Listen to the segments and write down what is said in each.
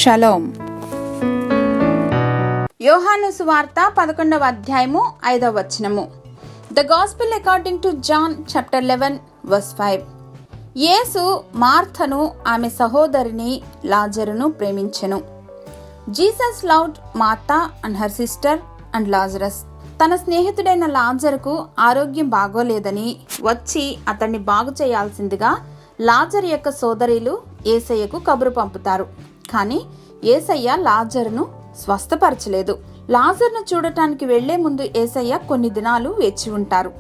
Shalom. యోహాను సువార్త 11వ అధ్యాయము 5వ వచనము. The gospel according to John chapter 11 verse 5. యేసు మార్తను, ఆమె సహోదరిని లాజరును ప్రేమించెను. Jesus loved Martha and her sister and Lazarus. తన స్నేహితుడైన లాజరుకు ఆరోగ్యం బాగోలేదని వచ్చి అతన్ని బాగు చేయాల్సిందిగా లాజరు యొక్క సోదరీలు యేసయ్యకు కబురు పంపుతారు. కానీ యేసయ్య లాజరును స్వస్థపరచలేదు. లాజరును చూడటానికి వెళ్లే ముందు యేసయ్య కొన్ని దినాలు వేచి ఉంటారు.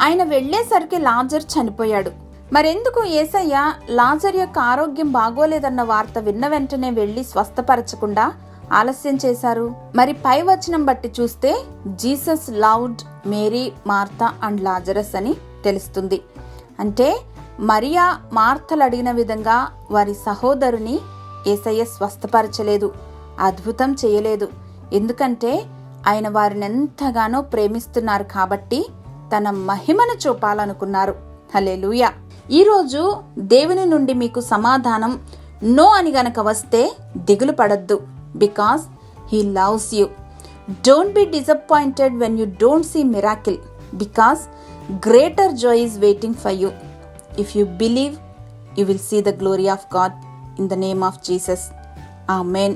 ఆయన వెళ్లేసరికి లాజరు చనిపోయాడు. మరెందుకు యేసయ్య లాజరు యొక్క ఆరోగ్యం బాగోలేదన్న వార్త విన్న వెంటనే వెళ్లి స్వస్థపరచకుండా ఆలస్యం చేశారు? మరి పై వచనం బట్టి చూస్తే Jesus loved Mary, Martha and Lazarus అని తెలుస్తుంది. అంటే మరియా, మార్తలు అడిగిన విధంగా వారి సహోదరుని యేసయ్య స్వస్థపరచలేదు, అద్భుతం చేయలేదు. ఎందుకంటే ఆయన వారిని ఎంతగానో ప్రేమిస్తున్నారు కాబట్టి తన మహిమను చూపాలనుకున్నారు. హల్లెలూయా. ఈరోజు దేవుని నుండి మీకు సమాధానం నో అని గనక వస్తే దిగులు పడద్దు. Because he loves you. Don't be disappointed when you don't see miracle, because greater joy is waiting for you. If you believe, you will see the glory of God in the name of Jesus. Amen.